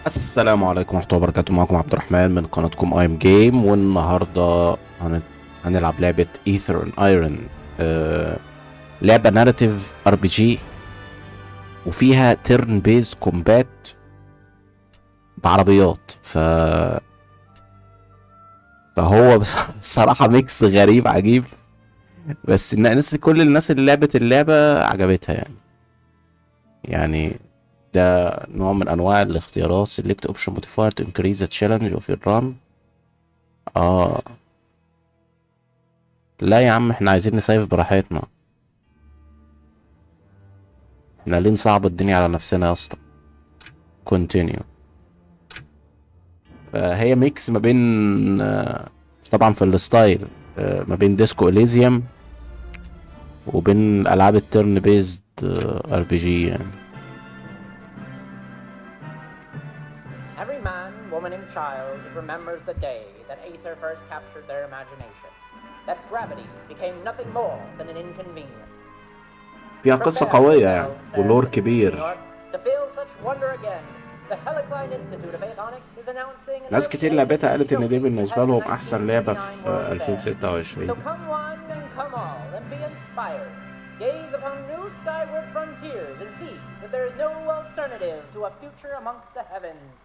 السلام عليكم ورحمة الله وبركاته. معكم عبد الرحمن من قناتكم ايم جيم، والنهاردة هنلعب لعبة ايثر ان ايرون. لعبة ناريتيف ار بي جي، وفيها تيرن بيز كومبات بعربيات. فهو الصراحة ميكس غريب عجيب، بس كل الناس اللي لعبت اللعبة عجبتها يعني ده نوع من انواع الاختيارات. select option modifier to increase the challenge of your run. اه لا يا عم، احنا عايزين نسيف براحتنا. احنا ليه نصعب الدنيا على نفسنا يا اسطى؟ continue. فهي ميكس ما بين طبعا في الستايل، ما بين ديسكو اليزيوم وبين العاب التيرن بيزد ار بي جي يعني. Every man, woman, and child remembers the day that Aether first captured their imagination. That gravity became nothing more than an inconvenience. فيها قصة Prepare قوية يعني yourselves, fair ولور citizens of New كبير. York, to feel such wonder again. The Helicline Institute of Avionics is announcing an ناس early كتير لعبتها AFB قالت ان دي showcase ahead بالنسبة of the لهم احسن لعبة 1989 في World's Fair. 2026. So come one and come all and be inspired. Gaze upon new skyward frontiers and see that there is no alternative to a future amongst the heavens.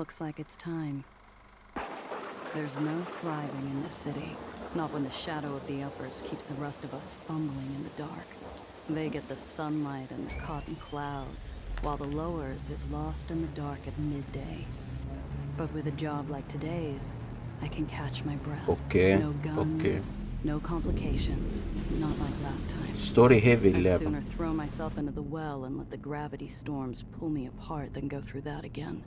Looks like it's time. There's no thriving in this city. Not when the shadow of the uppers keeps the rest of us fumbling in the dark. They get the sunlight and the cotton clouds, while the lowers is lost in the dark at midday. But with a job like today's, I can catch my breath. اوكي No guns, اوكي. no complications, not like last time. ستوري هيفي I'd اللعبة. sooner throw myself into the well and let the gravity storms pull me apart than go through that again.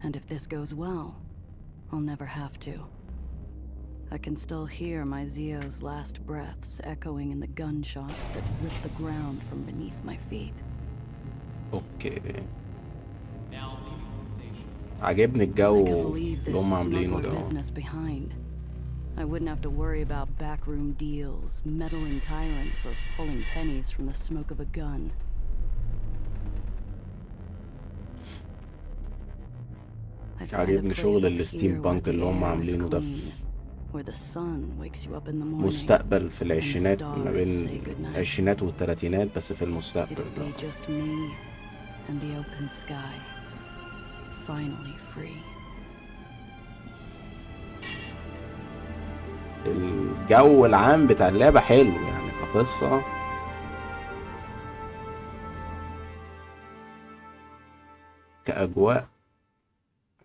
And if this goes well, I'll never have to. I can still hear my Zio's last breaths echoing in the gunshots that rip the ground from beneath my feet. اوكي. عجبني الجو I could leave اللي this هم عاملينه smuggler ده. business behind. I wouldn't have to worry about backroom deals, meddling tyrants, or pulling pennies from the smoke of a gun. I'd find a عجبني place شغل up الستيم here where بانك the اللي هم air is عاملينه ده clean, في where the sun wakes you up in the morning. مستقبل في العشرينات، ما stars بين say goodnight. العشرينات والتلاتينات، بس في المستقبل It'll ده. be just me and the open sky, finally free. الجو العام بتاع اللعبة حلو يعني كقصة، كأجواء،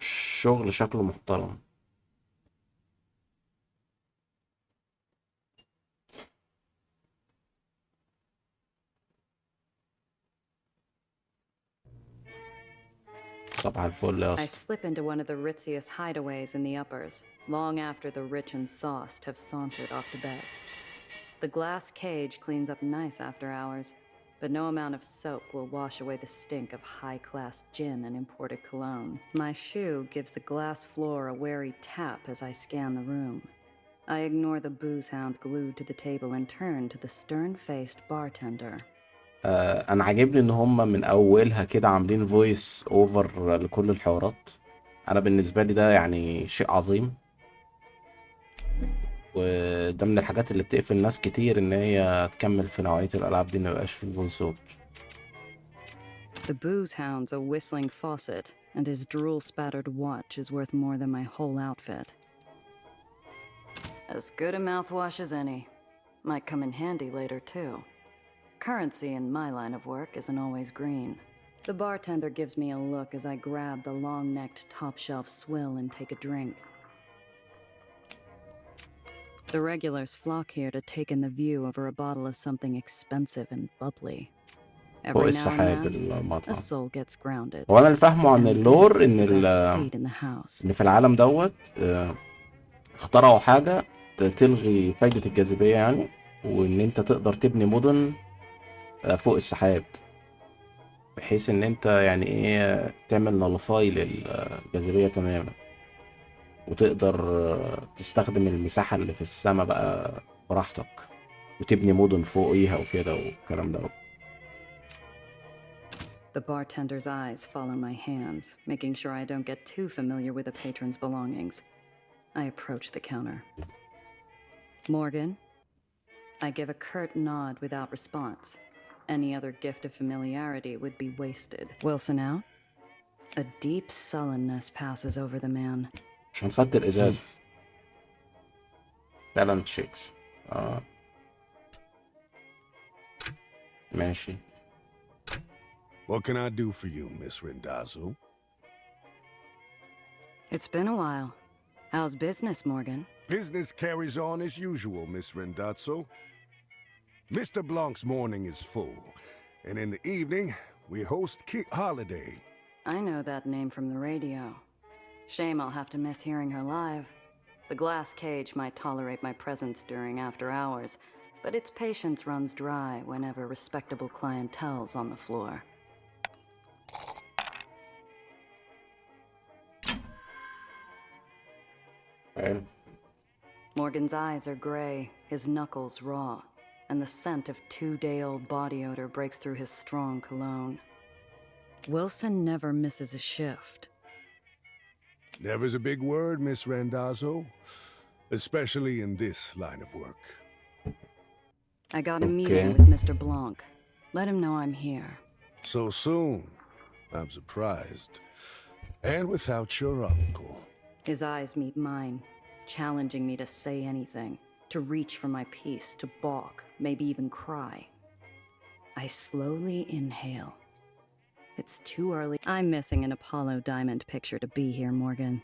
الشغل شكله محترم. صباح الفل يا I اسطى. slip into one of the ritziest hideaways in the uppers, long after the rich and sauced have sauntered off to bed. The glass cage cleans up nice after hours, but no amount of soap will wash away the stink of high-class gin and imported cologne. My shoe gives the glass floor a wary tap as I scan the room. I ignore the booze hound glued to the table and turn to the stern-faced bartender. انا عاجبني ان هم من اولها كده عاملين فويس اوفر لكل الحوارات. انا بالنسبة لي ده يعني شيء عظيم، وده من الحاجات اللي بتقفل ناس كتير ان هي تكمل في نوعية الالعاب دي، ميبقاش في الفويس اوفر. The booze hound's a whistling faucet, and his drool-spattered watch is worth more than my whole outfit. As good a mouthwash as any. Might come in handy later, too. Currency in my line of work isn't always green. The bartender gives me a look as I grab the long-necked top-shelf swill and take a drink. The regulars flock here to take in the view over a bottle of something expensive and bubbly. فوق Every now السحاب and then, a المطعم. soul gets grounded. هو انا اللي فاهمه عن And اللور this is ان the best seat in the house. ان في العالم دوت اخترعوا حاجة تلغي فايدة الجاذبية يعني، وان انت تقدر تبني مدن فوق السحاب، بحيث ان انت يعني ايه تعمل نلفاي للجاذبية تماما، وتقدر تستخدم المساحة اللي في السماء بقى براحتك، وتبني مدن فوقيها وكده والكلام ده. The bartender's eyes follow my hands, making sure I don't get too familiar with a patron's belongings. I approach the counter. Morgan? I give a curt nod without response. Any other gift of familiarity would be wasted. Wilson out? A deep sullenness passes over the man. عشان خدت الازاز. بالانس شيكس. ماشي. What can I do for you, Miss Rendazzo? It's been a while. How's business, Morgan? Business carries on as usual, Miss Rendazzo. Mr. Blanc's morning is full, and in the evening, we host Holiday. I know that name from the radio. Shame I'll have to miss hearing her live. The glass cage might tolerate my presence during after hours, but its patience runs dry whenever respectable clientele's on the floor. حلو. Morgan's eyes are gray, his knuckles raw, and the scent of 2-day-old body odor breaks through his strong cologne. Wilson never misses a shift. Never's a big word, Miss Rendazzo, especially in this line of work. I got a meeting Okay. with Mr. Blanc. Let him know I'm here. So soon. I'm surprised. And without your uncle. His eyes meet mine, challenging me to say anything, to reach for my piece, to balk, maybe even cry. I slowly inhale. It's too early. I'm missing an Apollo diamond picture to be here, Morgan.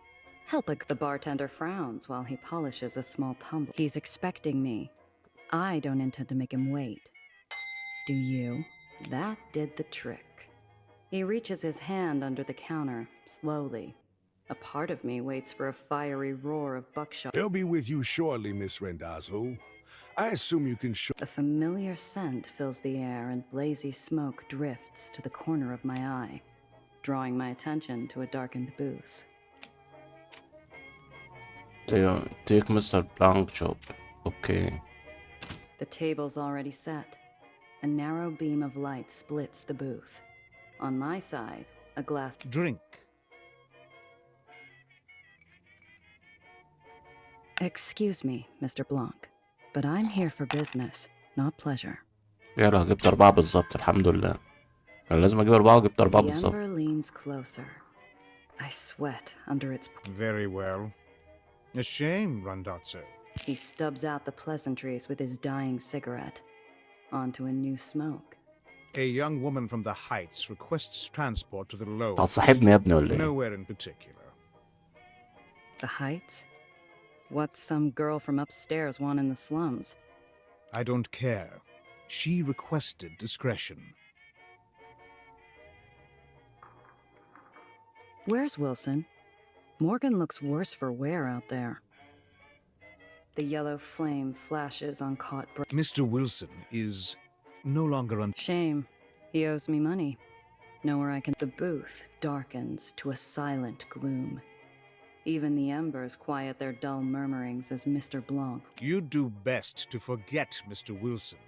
Help a... The bartender frowns while he polishes a small tumbler. He's expecting me. I don't intend to make him wait. Do you? That did the trick. He reaches his hand under the counter, slowly. A part of me waits for a fiery roar of buckshot. They'll be with you shortly, Miss Rendazzo. I assume you can show. A familiar scent fills the air and lazy smoke drifts to the corner of my eye, drawing my attention to a darkened booth. Take Mr. Blanc job. Okay. The table's already set. A narrow beam of light splits the booth. On my side, a glass... Drink. Excuse me, Mr. Blanc, but I'm here for business, not pleasure. يلا جبت 4 بالظبط الحمد لله. كان لازم اجيب 4 وجبت 4 The بالظبط. ember leans closer. I sweat under its... Very well. A shame, Randazzo. He stubs out the pleasantries with his dying cigarette. Onto a new smoke. A young woman from the Heights requests transport to the low. هتصاحبني يا ابني ولا ايه؟ Nowhere in particular. The Heights? What's some girl from upstairs want in the slums? I don't care. She requested discretion. Where's Wilson? Morgan looks worse for wear out there. The yellow flame flashes on caught Mr. Wilson is no longer on. Shame. He owes me money. Nowhere I can... The booth darkens to a silent gloom. Even the embers quiet their dull murmurings as Mr. Blanc... You'd do best to forget Mr. Wilson.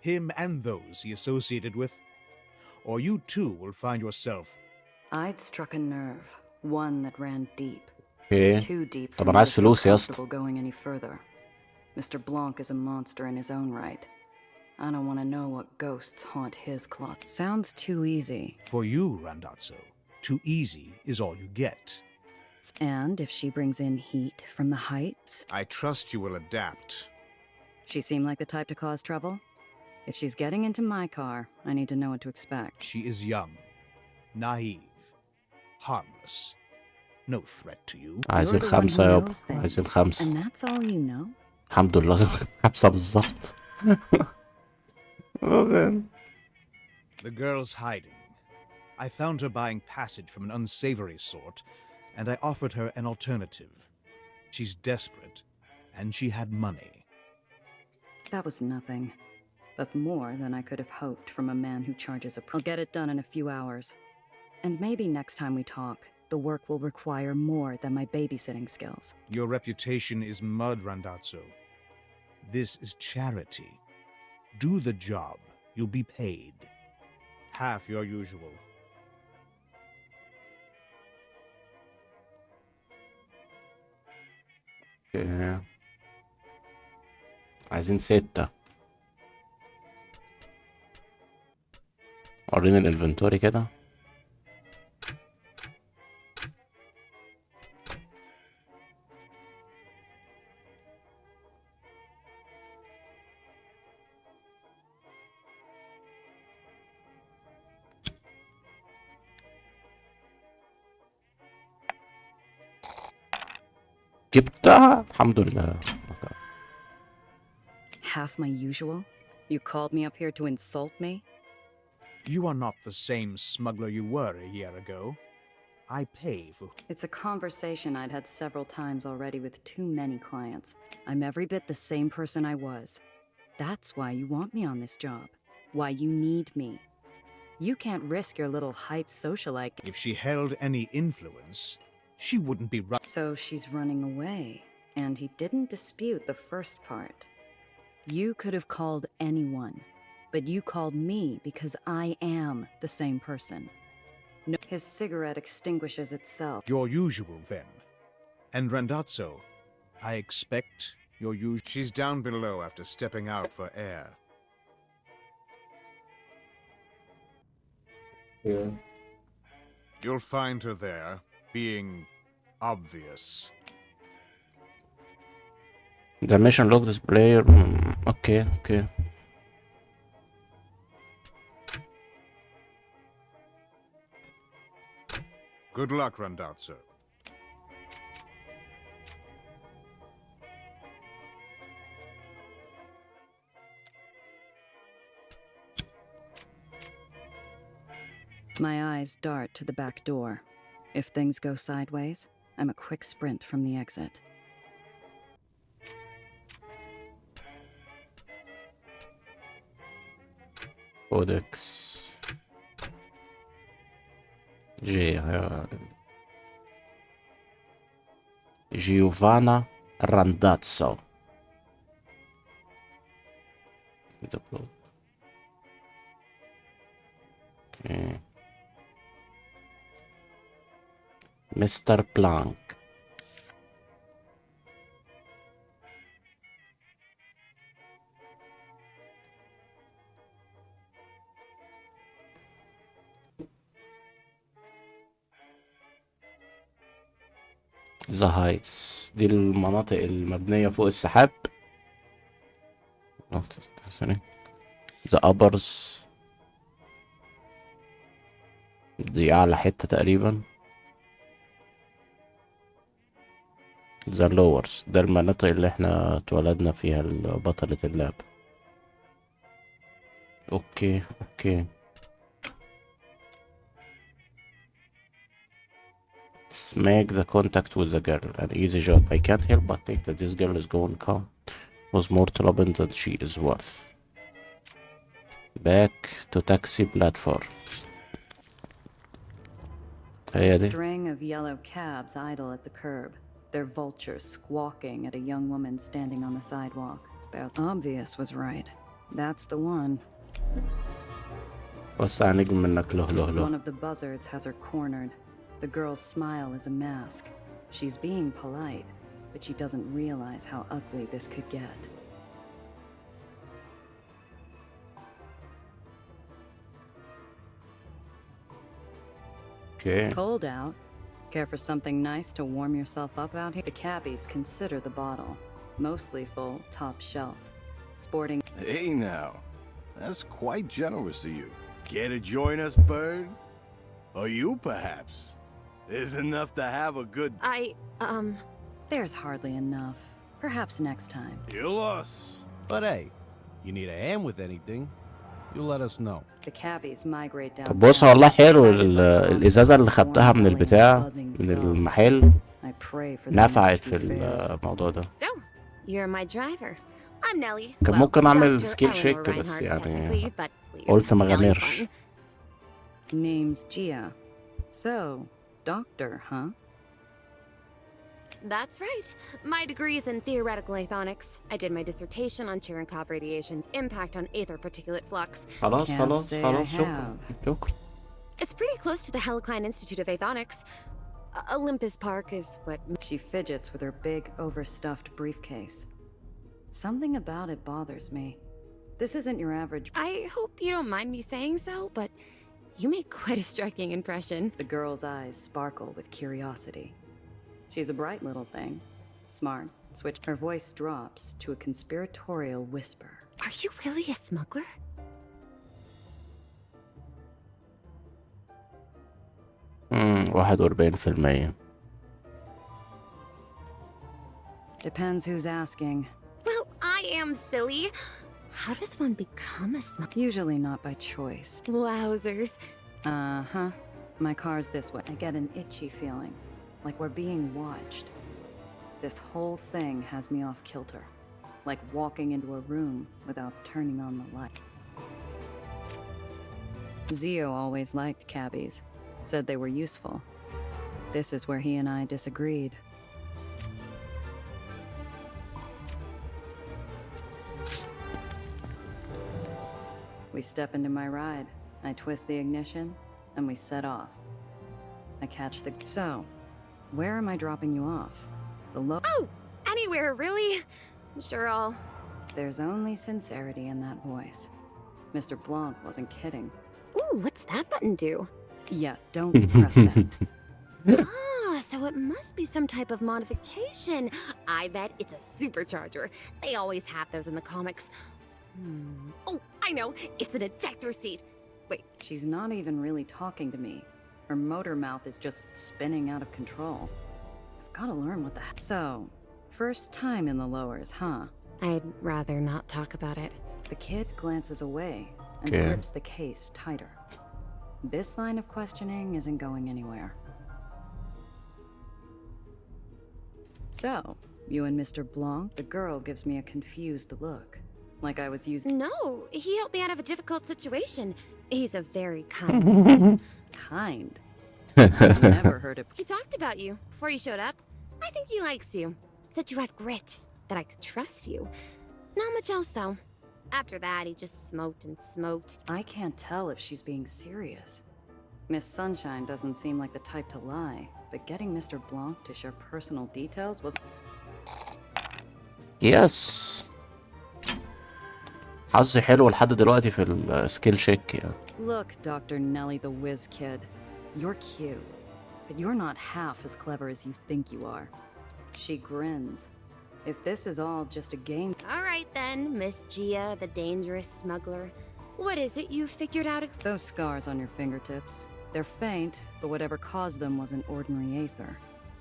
Him and those he associated with. Or you too will find yourself. I'd struck a nerve. One that ran deep. اوكي. Too deep for طب انا me عايز to feel فلوس يا اسطى. comfortable going any further. Mr. Blanc is a monster in his own right. I don't want to know what ghosts haunt his cloth. Sounds too easy. For you, Randazzo, too easy is all you get. And if she brings in heat from the Heights? I trust you will adapt. She seem like the type to cause trouble? If she's getting into my car, I need to know what to expect. She is young, naive, harmless. No threat to you. عايزين You're the one 5 who يابا. knows things, عايزين 5. And that's all you know? الحمد لله 5 بالظبط. The girl's hiding. I found her buying passage from an unsavory sort, and I offered her an alternative. She's desperate, and she had money. That was nothing. But more than I could have hoped from a man who charges a... I'll get it done in a few hours. And maybe next time we talk, the work will require more than my babysitting skills. Your reputation is mud, Randazzo. This is charity. Do the job. You'll be paid. half your usual. اوكي. عايزين 6. وريني الانفنتوري كده. جبتها الحمد لله. Half my usual? You called me up here to insult me? You are not the same smuggler you were a year ago. I pay for... It's a conversation I'd had several times already with too many clients. I'm every bit the same person I was. That's why you want me on this job. Why you need me. You can't risk your little Heights socialite. If she held any influence, she wouldn't be So she's running away, and he didn't dispute the first part. You could have called anyone, but you called me because I am the same person. No, his cigarette extinguishes itself. your usual then. And Randazzo, I expect your usual... She's down below after stepping out for air. Yeah. You'll find her there, being obvious. The mission log display. Okay, okay. Good luck, Randazzo. My eyes dart to the back door. If things go sideways, I'm a quick sprint from the exit. Codex. Giovanna Randazzo. Okay. Mr. Blanc. The Heights دي المناطق المبنية فوق السحاب. The Uppers دي أعلى حتة تقريبا. The Lowers ده المناطق اللي احنا اتولدنا فيها بطلة اللعبة. اوكي اوكي. Make the contact with the girl. An easy job. I can't help but think that this girl is going calm. Was more trouble than she is worth. Back to taxi platform. A string of yellow cabs idle at the curb. Their vultures squawking at a young woman standing on the sidewalk. Obvious was right. That's the one. وسع نجم منك له له له. One of the buzzards has her cornered. The girl's smile is a mask. She's being polite, but she doesn't realize how ugly this could get. Okay. Cold out. Care for something nice to warm yourself up out here? The cabbies consider the bottle. Mostly full, top shelf. Sporting... Hey now, that's quite generous of you. Care to join us, Bird? Or you, perhaps? There's enough to have a good... There's hardly enough. Perhaps next time. You lost. But hey, you need a hand with anything, you let us know. The cabbies migrate down. طب بص والله حلو الإزازة اللي خدتها من البتاع من المحل نفعت في الموضوع ده. So, you're my driver. I'm Nellie. كان ممكن أعمل سكيل شيك بس يعني قلت ما غامرش. Name's Gia. So, doctor, huh? That's right. My degree is in theoretical aethonics. I did my dissertation on Cherenkov radiation's impact on Aether particulate flux. خلاص Can't خلاص say I خلاص شكرا have. شكرا. It's pretty close to the Helicline Institute of Aethonics. Olympus Park is what... She fidgets with her big, overstuffed briefcase. Something about it bothers me. This isn't your average. I hope you don't mind me saying so, but you make quite a striking impression. The girl's eyes sparkle with curiosity. She's a bright little thing. Smart. Switch. Her voice drops to a conspiratorial whisper. Are you really a smuggler? 41%. Depends who's asking. Well, I am silly. How does one become a smuggler? Usually not by choice. Wowzers. Uh-huh. My car's this way. I get an itchy feeling, like we're being watched. This whole thing has me off kilter, like walking into a room without turning on the light. Zio always liked cabbies, said they were useful. This is where he and I disagreed. We step into my ride. I twist the ignition, and we set off. I catch the... So, where am I dropping you off? The low... Oh, anywhere, really? I'm sure I'll... There's only sincerity in that voice. Mr. Blanc wasn't kidding. Ooh, what's that button do? Yeah, don't press that. Ah, so it must be some type of modification. I bet it's a supercharger. They always have those in the comics. Oh, I know. It's an ejector seat. Wait, She's not even really talking to me. Her motor mouth is just spinning out of control. I've gotta learn what the heck. So, first time in the lowers, huh? I'd rather not talk about it. The kid glances away and Okay. grips the case tighter. This line of questioning isn't going anywhere. So, you and Mr. Blanc? The girl gives me a confused look, like I was using... No, he helped me out of a difficult situation. He's a very kind man. Kind. Never heard of... He talked about you before you showed up. I think he likes you. Said you had grit, that I could trust you. Not much else, though. After that, he just smoked and smoked. I can't tell if she's being serious. Miss Sunshine doesn't seem like the type to lie, but getting Mr. Blanc to share personal details was... يس. حظي حلو لحد دلوقتي في السكيل شيك يعني. Look, Dr. Nelly the Whiz Kid. You're cute, but you're not half as clever as you think you are. She grins. If this is all just a game... All right, then, Miss Gia, the dangerous smuggler. What is it you figured out? Those scars on your fingertips. They're faint, but whatever caused them wasn't ordinary Aether.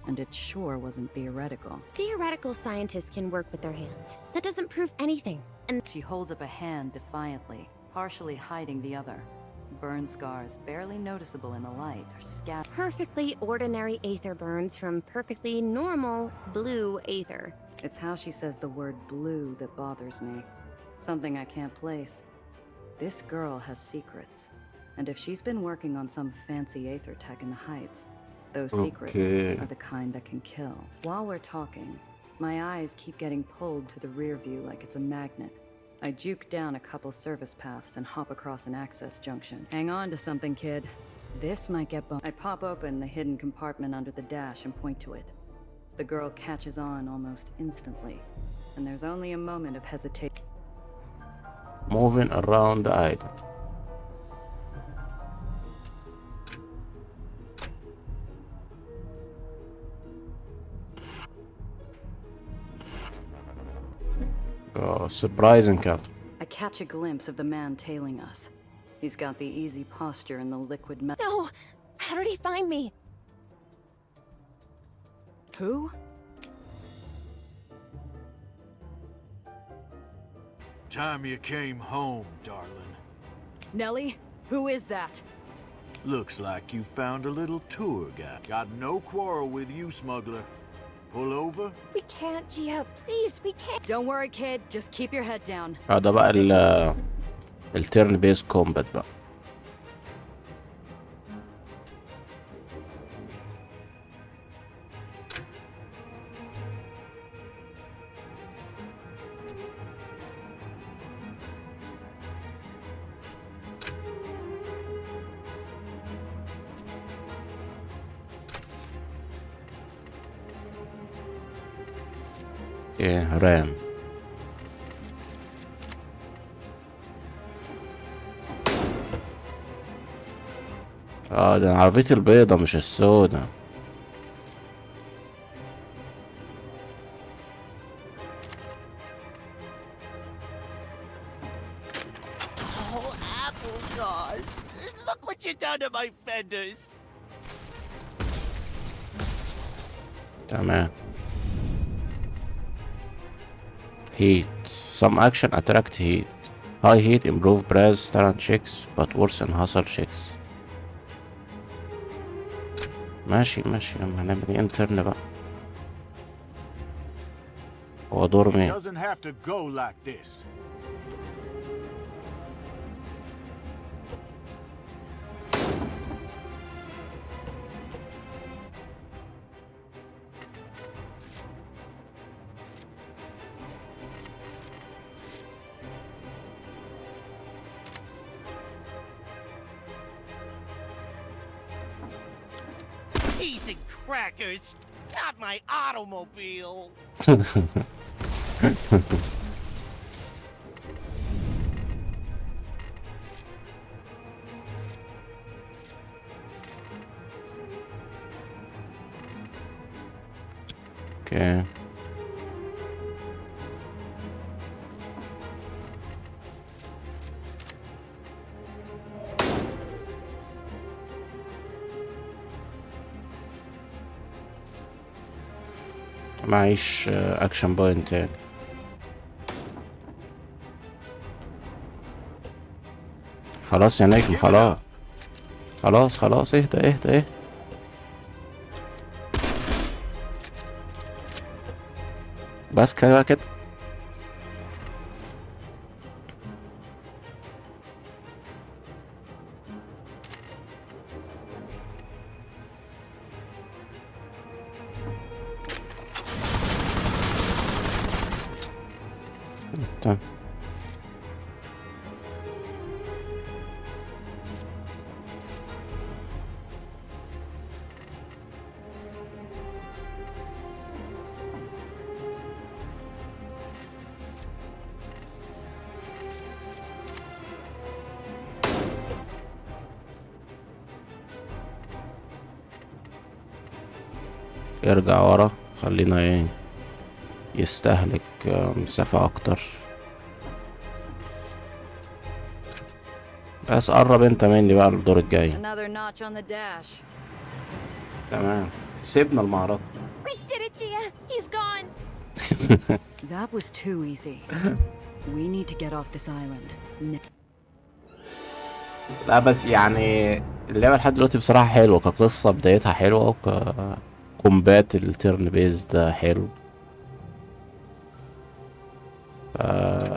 And it sure wasn't theoretical. Theoretical scientists can work with their hands. That doesn't prove anything. And She holds up a hand defiantly, partially hiding the other. Burn scars, barely noticeable in the light, are scattered. perfectly ordinary Aether burns from perfectly normal blue Aether. It's how she says the word blue that bothers me. Something I can't place. This girl has secrets. And if she's been working on some fancy Aether tech in the Heights, those secrets Okay. are the kind that can kill. While we're talking, my eyes keep getting pulled to the rear view like it's a magnet. I juke down a couple service paths and hop across an access junction. Hang on to something, kid. This might get bumped. I pop open the hidden compartment under the dash and point to it. The girl catches on almost instantly, and there's only a moment of hesitation. Moving around the island. Oh, surprise encounter. I catch a glimpse of the man tailing us. He's got the easy posture and the liquid metal. No! How did he find me? Who? Time you came home, darling. Nelly? Who is that? Looks like you found a little tour guide. Got no quarrel with you, smuggler. Pull over? We can't, Gia. Please, we can't. Don't worry, kid. Just keep your head down. ده بقى التيرن بيس كومبات بقى. اوكي رام. اه ده عربيتي البيضة مش السودة. Oh, applesauce! Look what you done to my fenders! تمام. Heat. Some action attract heat. High heat improve brass talent checks but worsen hustle checks. ماشي ماشي، لما هنعمل ايه انترن بقى. هو دور مين؟ Doesn't have to go like this. Cheese and crackers! Not my automobile! اوكي. معيش اكشن بوينت تاني. خلاص يا نجم خلاص. خلاص خلاص اهدى اهدى اهدى. بس كده كده. تمام. ارجع ورا، خلينا ايه يستهلك مسافة اكتر. بس قرب انت مني بقى الدور الجاي. Another notch on the dash. تمام، كسبنا المعركة. We did it, Gia! He's gone! That was too easy. We need to get off this island. لا بس يعني اللعبة لحد دلوقتي بصراحة حلوة كقصة، بدايتها حلوة، وكومبات التيرن بيز ده حلو.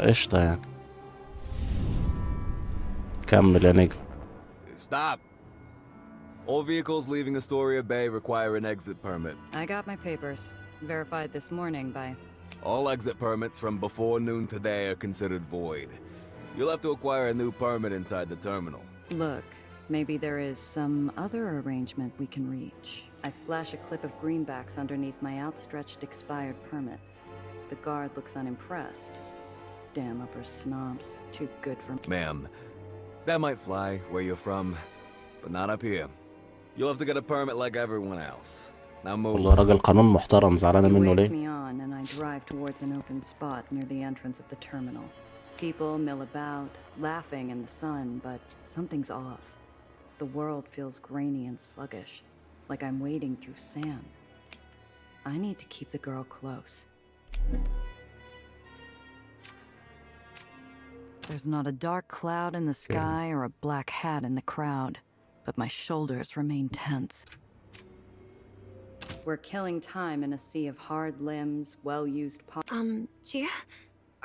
قشطة يعني. كمل يا نجم. Stop. All vehicles leaving Astoria Bay require an exit permit. I got my papers. Verified this morning by... All exit permits from before noon today are considered void. You'll have to acquire a new permit inside the terminal. Look, maybe there is some other arrangement we can reach. I flash a clip of greenbacks underneath my outstretched expired permit. The guard looks unimpressed. Damn upper snobs. Too good for... Ma'am, that might fly where you're from, but not up here. You'll have to get a permit like everyone else. Now move. والله راجل قانون محترم، زعلانة He منه waves ليه؟ me on and I drive towards an open spot near the entrance of the terminal. People mill about, laughing in the sun, but something's off. The world feels grainy and sluggish, like I'm wading through sand. I need to keep the girl close. There's not a dark cloud in the sky or a black hat in the crowd, but my shoulders remain tense. We're killing time in a sea of hard limbs, well-used Gia?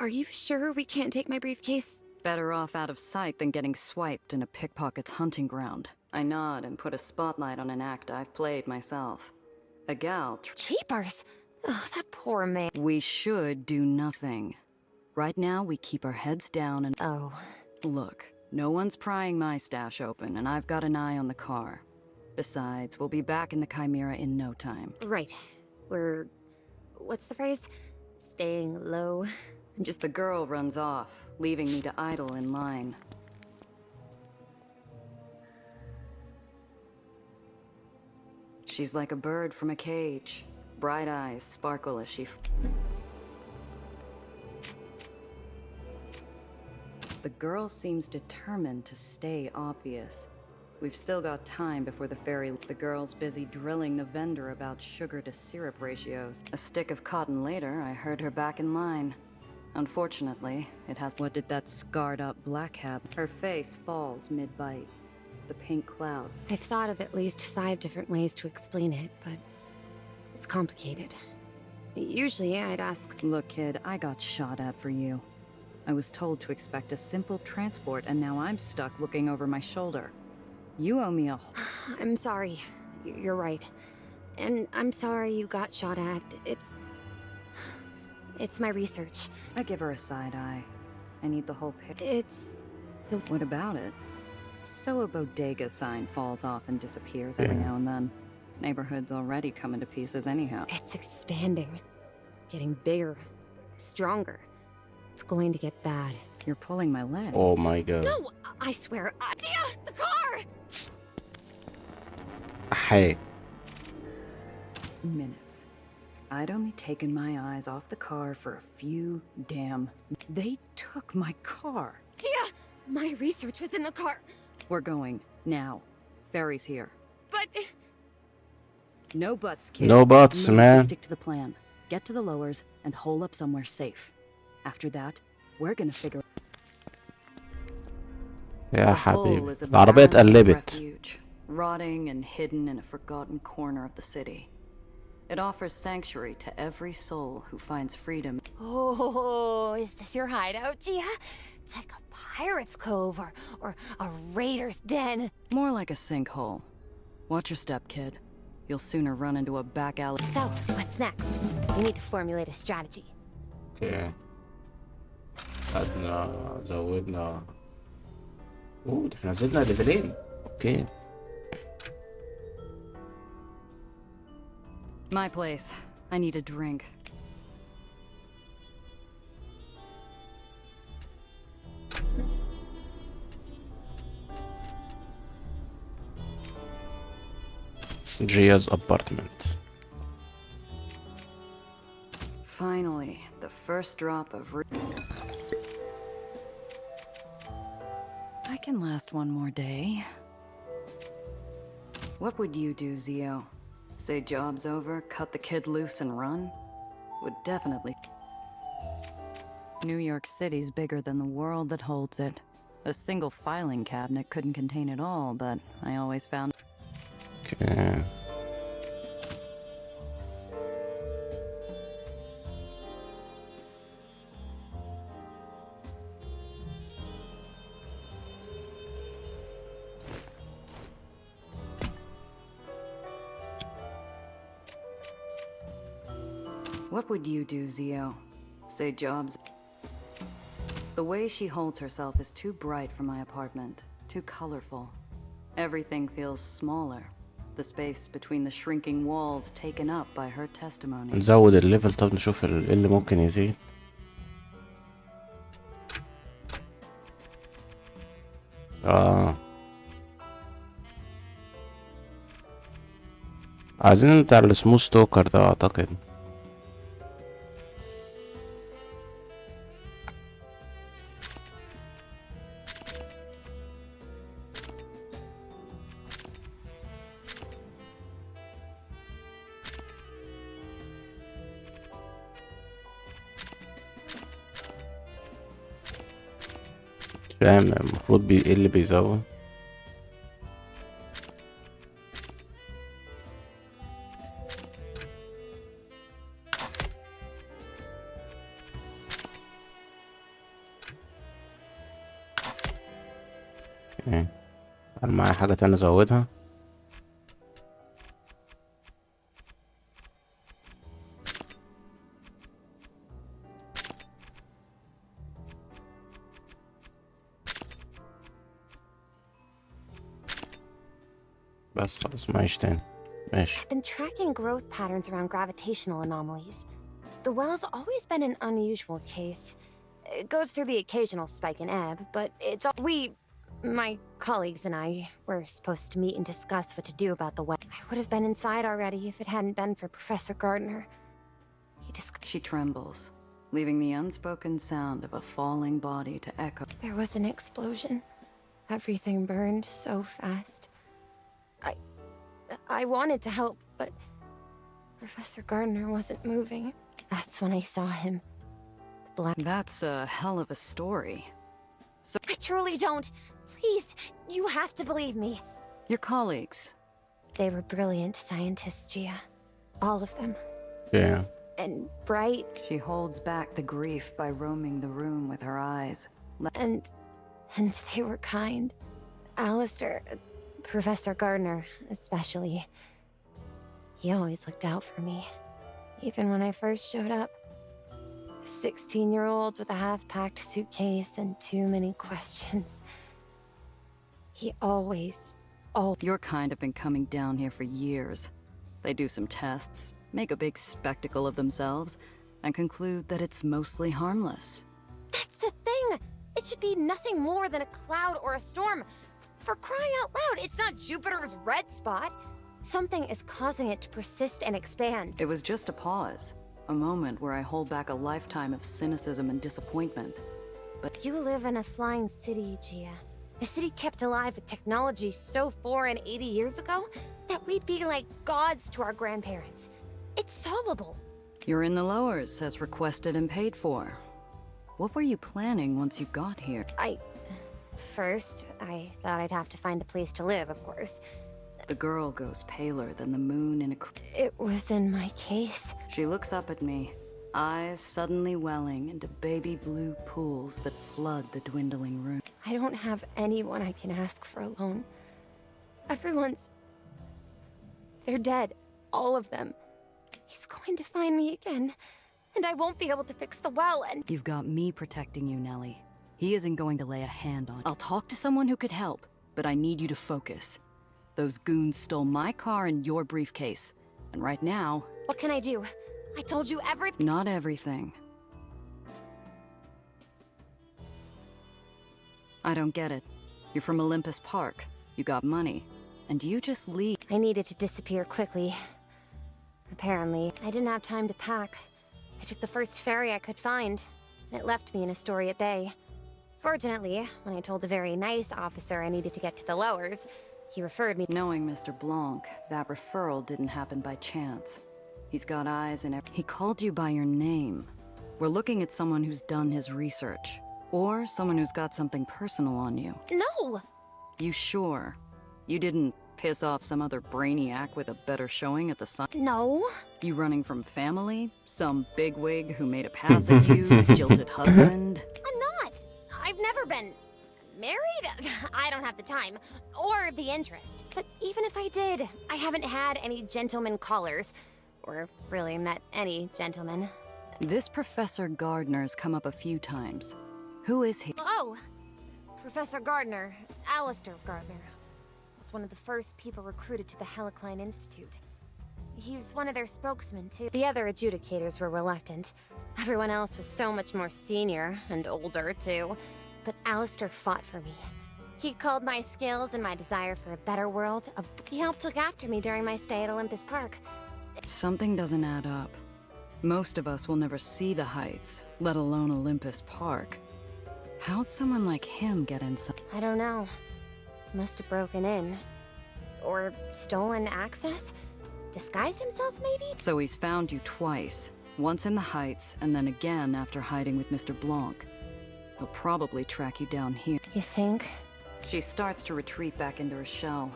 Are you sure we can't take my briefcase? Better off out of sight than getting swiped in a pickpocket's hunting ground. I nod and put a spotlight on an act I've played myself. A gal... Cheapers! Ugh, that poor man. We should do nothing. Right now, we keep our heads down and... Oh. Look, no one's prying my stash open, and I've got an eye on the car. Besides, we'll be back in the Chimera in no time. Right. We're... what's the phrase? staying low. I'm just The girl runs off, leaving me to idle in line. She's like a bird from a cage. Bright eyes sparkle as she... The girl seems determined to stay obvious. We've still got time before the ferry... The girl's busy drilling the vendor about sugar to syrup ratios. A stick of cotton later, I heard her back in line. Unfortunately, it has... What did that scarred-up black have? Her face falls mid-bite. The pink clouds. I've thought of at least 5 different ways to explain it, but it's complicated. Usually I'd ask... Look, kid, I got shot at for you. I was told to expect a simple transport, and now I'm stuck looking over my shoulder. You owe me a... I'm sorry. You're right. And I'm sorry you got shot at. It's my research. I give her a side eye. I need the whole picture. It's... What about it? So a bodega sign falls off and disappears every now and then. Neighborhood's already coming to pieces anyhow. It's expanding. Getting bigger. Stronger. It's going to get bad. You're pulling my leg. Oh my god. No! I swear. Tia! The car! Hey. Minutes. I'd only taken my eyes off the car for a few damn... They took my car. Tia! My research was in the car. We're going. Now. Ferry's here. But... No buts, kid. No buts, You man. stick to the plan. Get to the lowers and hole up somewhere safe. After that, we're gonna figure... يا The hole حبيبي is a العربية barren اتقلبت. refuge, rotting and hidden in a forgotten corner of the city. It offers sanctuary to every soul who finds freedom. Oh, is this your hideout, Tia? It's like a pirate's cove or a raider's den. More like a sinkhole. Watch your step, kid. You'll sooner run into a back alley. So, what's next? We need to formulate a strategy. اوكي. خدنا زودنا. اوه ده احنا زدنا ليفلين. اوكي. My place. I need a drink. Gia's apartment. Finally, the first drop of... I can last one more day. What would you do, Zio? Say job's over, cut the kid loose and run? Would definitely... New York City's bigger than the world that holds it. A single filing cabinet couldn't contain it all, but I always found... Okay. What would you do, Zio? Say jobs... The way she holds herself is too bright for my apartment. Too colorful. Everything feels smaller. The space between the shrinking walls taken up by her testimony. نزود الليفل. طب نشوف ايه اللي ممكن يزيد. عايزين بتاع السموث توكر ده اعتقد. فاهم المفروض ايه اللي بيزود. هل معايا حاجة تانية ازودها؟ بس خلاص معيش تاني. ماشي. I've been tracking growth patterns around gravitational anomalies. The well's always been an unusual case. It goes through the occasional spike and ebb, but it's all my colleagues and I were supposed to meet and discuss what to do about the well. I would have been inside already if it hadn't been for Professor Gardner. She trembles, leaving the unspoken sound of a falling body to echo. There was an explosion. Everything burned so fast. I wanted to help, but Professor Gardner wasn't moving. That's when I saw him. The black. That's a hell of a story. So I truly don't. Please, you have to believe me. your colleagues. They were brilliant scientists, Gia. All of them. Yeah. And bright. She holds back the grief by roaming the room with her eyes. And they were kind. Alistair, Professor Gardner, especially. He always looked out for me. Even when I first showed up. A 16-year-old with a half-packed suitcase and too many questions. He always. Your kind have been coming down here for years. They do some tests, make a big spectacle of themselves, and conclude that it's mostly harmless. That's the thing! It should be nothing more than a cloud or a storm. For crying out loud, it's not Jupiter's red spot. Something is causing it to persist and expand. It was just a pause. A moment where I hold back a lifetime of cynicism and disappointment. But you live in a flying city, Gia. A city kept alive with technology so foreign 80 years ago that we'd be like gods to our grandparents. It's solvable. You're in the lowers, as requested and paid for. What were you planning once you got here? First, I thought I'd have to find a place to live, of course. The girl goes paler than the moon in a... It was in my case. She looks up at me, eyes suddenly welling into baby blue pools that flood the dwindling room. I don't have anyone I can ask for a loan. Everyone's... They're dead. All of them. He's going to find me again. And I won't be able to fix the well, and... You've got me protecting you, Nellie. He isn't going to lay a hand on... I'll talk to someone who could help, but I need you to focus. Those goons stole my car and your briefcase. And right now... What can I do? I told you everything. Not everything. I don't get it. You're from Olympus Park. You got money. And you just leave. I needed to disappear quickly. Apparently. I didn't have time to pack. I took the first ferry I could find. And it left me in Astoria Bay. Fortunately, when I told a very nice officer I needed to get to the lowers, he referred me. Knowing Mr. Blanc, that referral didn't happen by chance. He's got eyes and he called you by your name. We're looking at someone who's done his research. Or someone who's got something personal on you. No! You sure? You didn't piss off some other brainiac with a better showing at the sun? No. You running from family? Some bigwig who made a pass at you? Jilted husband? I'm not! I've never been... married? I don't have the time. Or the interest. But even if I did, I haven't had any gentleman callers. Or really met any gentlemen. This Professor Gardner's come up a few times. Who is he? Oh! Professor Gardner. Alistair Gardner. Was one of the first people recruited to the Helicline Institute. He was one of their spokesmen, too. The other adjudicators were reluctant. Everyone else was so much more senior, and older, too. But Alistair fought for me. He called my skills and my desire for a better world He helped look after me during my stay at Olympus Park. Something doesn't add up. Most of us will never see the Heights, let alone Olympus Park. How'd someone like him get inside? I don't know. Must have broken in. Or stolen access? Disguised himself, maybe? So he's found you twice. Once in the Heights, and then again after hiding with Mr. Blanc. He'll probably track you down here. You think? She starts to retreat back into her shell.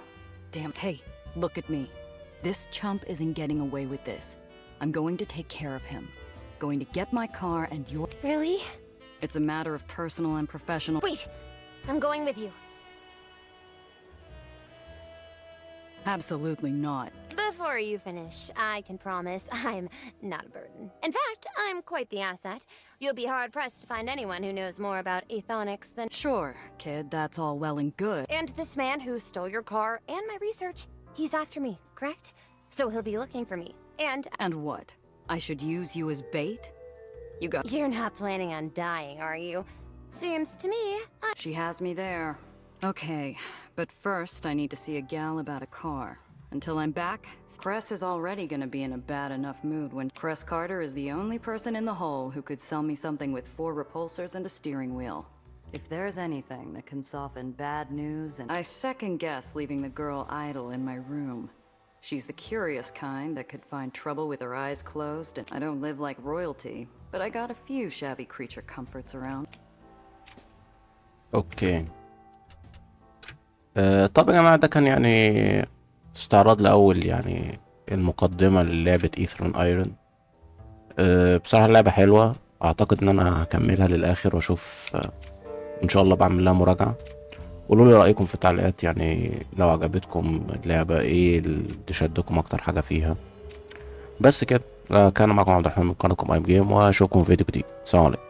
Damn, hey, look at me. This chump isn't getting away with this. I'm going to take care of him. Going to get my car and your... Really? It's a matter of personal and professional... Wait! I'm going with you. Absolutely not. Before you finish, I can promise I'm not a burden. In fact, I'm quite the asset. You'll be hard-pressed to find anyone who knows more about aethonics than... Sure, kid, that's all well and good. And this man who stole your car and my research, he's after me, correct? So he'll be looking for me. And what? I should use you as bait? You go. You're not planning on dying, are you? Seems to me. She has me there. Okay, but first I need to see a gal about a car. Until I'm back, Cress is already gonna be in a bad enough mood when Cress Carter is the only person in the whole who could sell me something with 4 repulsors and a steering wheel. If there's anything that can soften bad news, and I second guess leaving the girl idle in my room. She's the curious kind that could find trouble with her eyes closed, and I don't live like royalty, but I got a few shabby creature comforts around. اوكي. طب يا جماعة ده كان يعني استعراض لأول يعني المقدمة للعبة ايثر ايرون. بصراحة اللعبة حلوة، اعتقد ان انا هكملها للآخر واشوف ان شاء الله بعمل لها مراجعة. قولوا لي رأيكم في التعليقات، يعني لو عجبتكم اللعبة ايه اللي شدكم اكتر حاجة فيها. بس كده، كان معكم عبد الرحمن من قناتكم ايم جيم، واشوفكم في فيديو جديد. سلام عليكم.